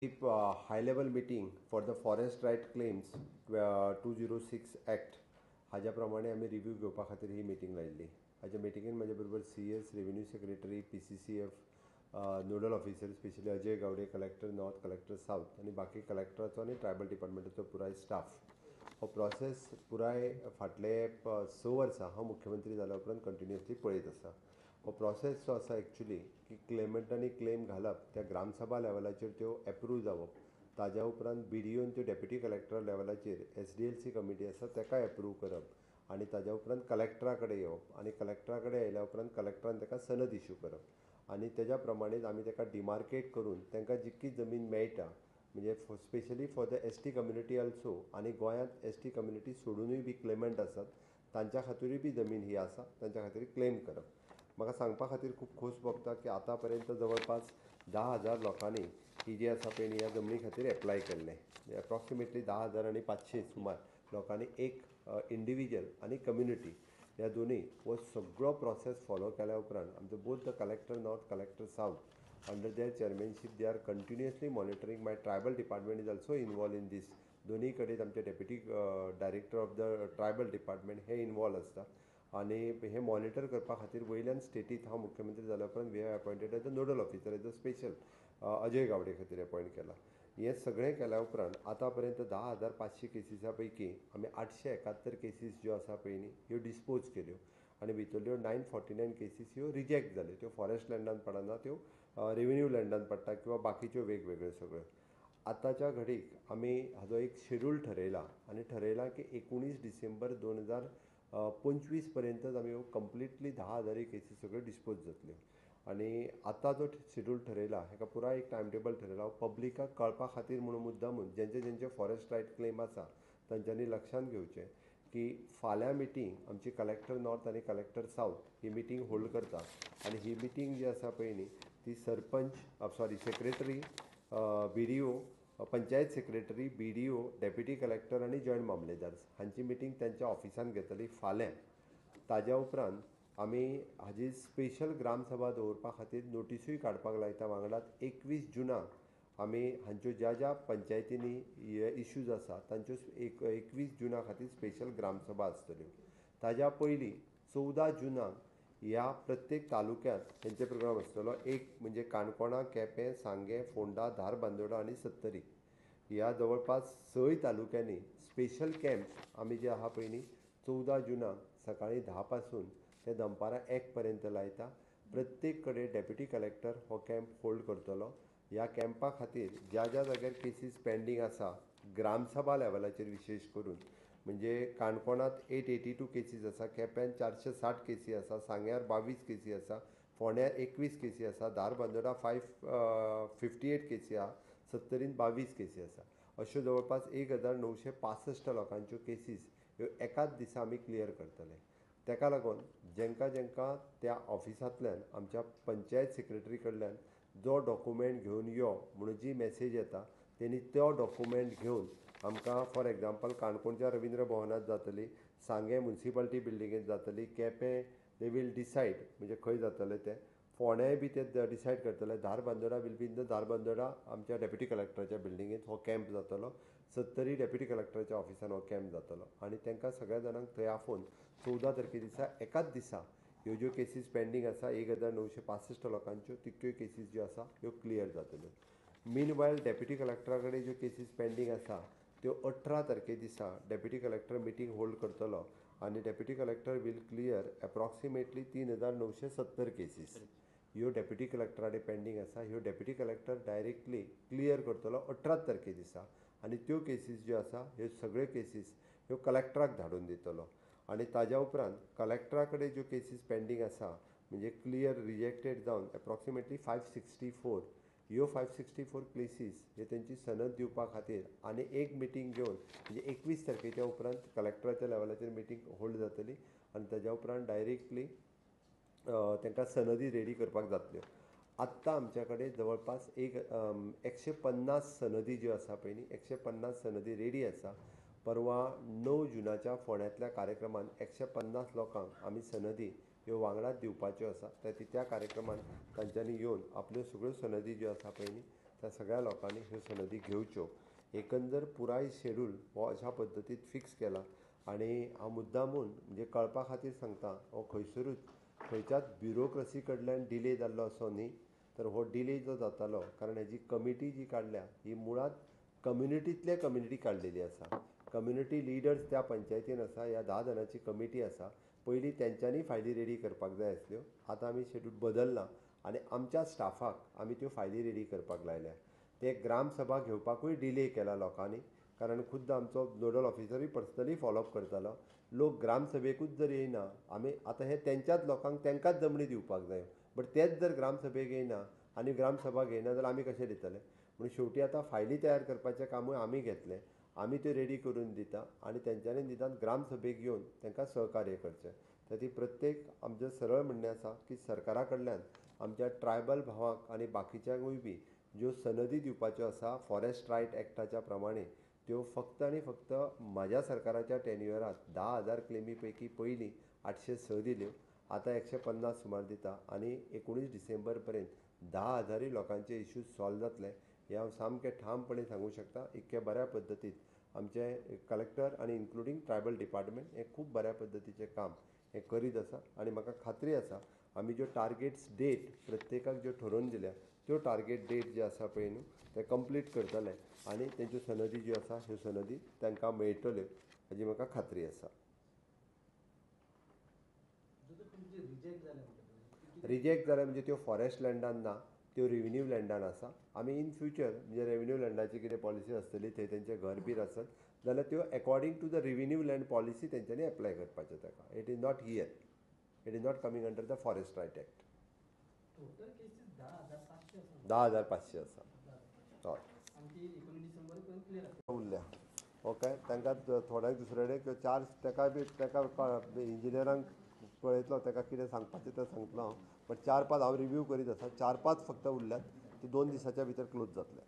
Keep high level meeting for the forest right claims 206 act हाज्या प्रमाणे आम्ही review घेवपा खातीर ही मिटींग लायिल्ली. हाज्या मिटिंगेन म्हाज्या बरोबर CS, revenue secretary, PCCF, nodal officer specially Ajay Gawade, collector north, collector south आणि बाकी कलेक्टराचो आणि ट्रायबल डिपार्टमेंटाचो पुराय स्टाफ. हो प्रोसेस पुराय फाटले 6 वर्सां हांव मुख्यमंत्री जाल्या उपरांत कंटिन्युअसली पळयत आसा. हो प्रोसेस जो आसा एक्चुली की क्लेमंटांनी क्लेम घालप, त्या ग्रामसभा लेवलाचेर त्यो एप्रूव जावप, ताज्या उपरांत BDOन त्यो डेप्युटी कलेक्टर लेवलाचेर SDLC कमिटी आसा ताका एप्रूव करप आनी ताज्या उपरांत कलेक्टरा कडेन येवप आनी कलेक्टरा कडेन येयल्या उपरांत कलेक्टरान ताका सनद इश्यू करप आनी तेज्या प्रमाणेच आमी ताका डिमार्केट करून तांकां जितकी जमीन मेळटा म्हणजे specially for the ST community also आनी गोंयांत ST कम्युनिटी सोडूनय बी क्लेमंट आसात तांच्या खातीरूय बी जमीन ही आसा तांच्या खातीर क्लेम करप. म्हाका सांगपा खातीर खूब खोस भोगता की आतां पर्यंत जवळपास 10,000 लोकांनी ही जी आसा पळय ह्या जमनी खातीर एप्लाय केल्लें. एप्रॉक्सिमेटली 10,500 सुमार लोकांनी एक इंडिविज्युअल आनी कम्युनिटी ह्या दोनूय हो सगळो प्रोसेस फॉलो केल्या उपरांत आमचो both the collector north, collector south under their chairmanship they are continuously monitoring. My tribal department is also involve in these. दोनूय कडेन आमचे deputy director of the tribal department हे इन्वॉल्व आसता आनी हे मॉनिटर करपा खातीर वयल्यान स्टेटींत हांव मुख्यमंत्री जाल्या उपरांत we have appointed as a nodal officer as a special Ajay Gawde खातीर अपॉयंट केला. हें सगळें केल्या उपरांत आतां पर्यंत 10,500 केसीसा पैकी आमी 871 केसीस ज्यो आसा पळय न्ही ह्यो डिस्पोज केल्यो आनी भितरल्यो 949 केसीस ह्यो रिजेक्ट जाल्यो. त्यो फॉरेस्ट लँडान पडना, त्यो रेव्हेन्यू लँडान पडटा किंवा बाकीच्यो वेगवेगळ्यो सगळ्यो. आतांच्या घडीक आमी हाजो एक शेड्यूल ठरयला आनी ठरयलां की 19 डिसेंबर 2025 पर्यंतच आमी कंप्लिटली 10,000 केसीस सगळ्यो डिस्पोज जातल्यो. आनी आतां जो शेड्यूल ठरयला हाका पुराय एक टायम टेबल ठरयला. पब्लिकाक कळपा खातीर म्हणून मुद्दामून जेंचे फॉरेस्ट रायट क्लेम आसा तांच्यांनी लक्षांत घेवचें की फाल्यां मिटींग आमची कलेक्टर नॉर्थ आनी कलेक्टर साऊथ ही मिटींग होल्ड करता आनी ही मिटींग जी आसा पळय न्ही ती secretary, BDO, panchayat secretary, BDO, deputy collector आनी जॉयंट मामलेदार्स हांची मिटींग त्यांच्या ऑफिसान घेतली फाल्यां. ताज्या उपरांत आमी हाजी स्पेशल ग्रामसभा दवरपा खातीर नोटिसूय काडपाक लायता. वांगडाच 21 जुनाक आमी हांच्यो ज्या ज्या पंचायतींनी हे इश्यूज आसा तांच्यो 21 जुना खातीर स्पेशल ग्रामसभा आसतल्यो. ताज्या पयलीं 14 जुनाक ह्या प्रत्येक तालुक्यांत हेंचे प्रोग्राम आसतलो. एक म्हणजे काणकोणा, केपें, सांगें, फोंडा, धारबांदोडा आनी सत्तरी ह्या जवळपास 6 तालुक्यांनी स्पेशल कॅम्प आमी जे आहा पळय न्ही 14 जुनाक सकाळीं 10 पासून ते दनपारां 1 पर्यंत लायता. प्रत्येक कडेन डेप्युटी कलेक्टर हो कॅम्प होल्ड करतलो. ह्या कॅम्पा खातीर ज्या ज्या जाग्यार केसीस पेंडींग आसा ग्रामसभा लेवलाचेर विशेश करून म्हणजे काणकोणांत 882 केसीस आसा, केप्यां 460 केसी आसा, सांग्यार 22 केसी आसा, फोंड्यार 21 केसी आसा, धारबांदोडा 558 केसी आहा, सत्तरीन 22 केसी आसा. अश्यो जवळपास 1965 लोकांच्यो केसीस ह्यो एकाच दिसा आमी क्लियर करतले. ताका लागून जेंका त्या ऑफिसांतल्यान आमच्या पंचायत सेक्रेटरी कडल्यान जो डॉक्युमेंट घेवन यो म्हणून जी मॅसेज येता तेणी तो डॉक्युमेंट घेवन आमकां फॉर एग्जांपल काणकोणच्या रविंद्र भवनांत जातली, सांगें म्युन्सिपालिटी बिल्डिंगेंत जातली, केपें दे वील डिसायड म्हणजे खंय जातलें तें, फोंड्याय बी ते डिसायड करतले, Dharbandora will be in the Dharbandora आमच्या डेप्युटी कलेक्टराच्या बिल्डिंगेंत हो कॅम्प जातलो. सत्तरी डेप्युटी कलेक्टराच्या ऑफिसान हो कॅम्प जातलो आनी तांकां सगळ्या जाणांक थंय आफोवन 14 तारखे दिसा एकाच दिसा ह्यो ज्यो केसीस पेंडींग आसा 1965 लोकांच्यो तितक्यो केसीस ज्यो आसा ह्यो क्लियर जातल्यो. मीनवायल डेप्युटी कलेक्टरा कडेन ज्यो केसीस पेंडींग आसा त्यो 18 तारखे दिसा डेप्युटी कलेक्टर मिटींग होल्ड करतलो आनी deputy collector will clear approximately 3,970 cases ह्यो डेप्युटी कलेक्टरा कडेन पेंडींग आसा. ह्यो डेप्युटी कलेक्टर डायरेक्टली क्लियर करतलो 18 तारखे दिसा आनी त्यो केसीस ज्यो आसा ह्यो सगळ्यो केसीस ह्यो कलेक्टराक धाडून दितलो. आनी ताज्या उपरांत कलेक्टरा कडेन ज्यो केसीस पेंडींग आसा म्हणजे क्लियर रिजेक्टेड जावन एप्रॉक्सिमेटली 564 ह्यो 564 केसीस हे तेंची सनद दिवपा खातीर आनी एक मिटींग घेवन म्हणजे 21 तारखेच्या उपरांत कलेक्टराच्या लेवलाचेर मिटींग होल्ड जातली आनी ताज्या उपरांत डायरेक्टली तांकां सनदी रेडी करपाक जातल्यो. आत्तां आमच्या कडेन जवळपास 150 सनदी ज्यो आसा पळय न्ही 150 सनदी रेडी आसा. परवा 9 जुनाच्या फोंड्यांतल्या कार्यक्रमान 150 लोकांक आमी सनदी ह्यो वांगडाच दिवपाच्यो आसा. त्या कार्यक्रमान तांच्यांनी येवन आपल्यो सगळ्यो सनदी ज्यो आसा पळय न्ही त्या सगळ्या लोकांनी ह्यो सनदी घेवच्यो. एकंदर पुराय शेड्यूल हो अशा पद्दतीत फिक्स केला आनी हांव मुद्दामून म्हणजे कळपा खातीर सांगता, हो खंयसरूच खंयच्याच ब्युरोक्रसी कडल्यान डिले जाल्लो असो न्ही. तर हो डिले जो जातालो कारण हेजी कमिटी जी काडल्या ही मुळात कम्युनिटींतले कम्युनिटी काडलेली आसा. कम्युनिटी लिडर्स त्या पंचायतीन आसा. ह्या 10 जाणांची कमिटी आसा. पयलीं तेंच्यांनी फायली रेडी करपाक जाय आसल्यो. आतां आमी शेड्यूल बदलला आनी आमच्या स्टाफाक आमी त्यो फायली रेडी करपाक लायल्या. ते ग्रामसभा घेवपाकूय डिले केला लोकांनी कारण खुद्द आमचो नोडल ऑफिसरूय पर्सनली फॉलोअप करतालो. लोक ग्रामसभेकूच जर येयना आमी आतां हे तेंच्याच लोकांक तेंकाच जमनी दिवपाक जाय. बट तेच जर ग्रामसभेक येयना आनी ग्रामसभा घेयना जाल्यार आमी कशें दितले. म्हणून शेवटी आतां फायली तयार करपाचें कामूय आमी घेतलें. आमी त्यो रेडी करून दिता आनी तेंच्यांनी निदान ग्रामसभेक येवन तांकां सहकार्य करचें. तर ती प्रत्येक आमचें सरळ म्हणणें आसा की सरकारा कडल्यान आमच्या ट्रायबल भावांक आनी बाकीच्यांकूय बी ज्यो सनदी दिवपाच्यो आसा फॉरेस्ट रायट एक्टाच्या प्रमाणे त्यो फक्त आनी फक्त म्हाज्या सरकाराच्या टेन्युअरांत 10,000 क्लेमी पैकी पयलीं 806 दिल्यो. आतां 150 सुमार दिता आनी 19 डिसेंबर पर्यंत 10,000 लोकांचे इश्यूज सॉल्व जातले हें हांव सामकें ठामपणे सांगूं शकता. इतके बऱ्या पद्दतीन आमचे कलेक्टर आनी इन्क्लुडींग ट्रायबल डिपार्टमेंट हें खूब बऱ्या पद्दतीचें काम हें करीत आसा आनी म्हाका खात्री आसा आमी ज्यो टार्गेट्स डेट प्रत्येकाक ज्यो ठरोवन दिल्या त्यो टार्गेट डेट जे आसा पळय न्हू ते कंप्लीट करतले आनी तेंच्यो सनदी ज्यो आसा ह्यो सनदी तांकां मेळटल्यो हाची म्हाका खात्री आसा. रिजेक्ट जाल्यार म्हणजे त्यो फॉरेस्ट लँडान ना, त्यो रेव्हेन्यू लँडान आसा. आमी इन फ्युचर म्हणजे रेव्हेन्यू लँडाची कितें पॉलिसी आसतली थंय तेंचें घर बीर आसत जाल्यार त्यो according to the revenue land policy तेंच्यांनी एप्लाय करपाचें ताका. It is not here, it is not coming under the forest right act. 10,500 आसा. हय उरल्या ओके. तांकां थोड्यांक दुसरे कडेन चार्ज ताका इंजिनियरांक पळयतलो ताका कितें सांगपाचें तें सांगतलो हांव. बट 4-5 हांव रिव्यू करीत आसा. 4-5 फक्त उरल्यात. ते 2 दिसाच्या भितर क्लोज जातले.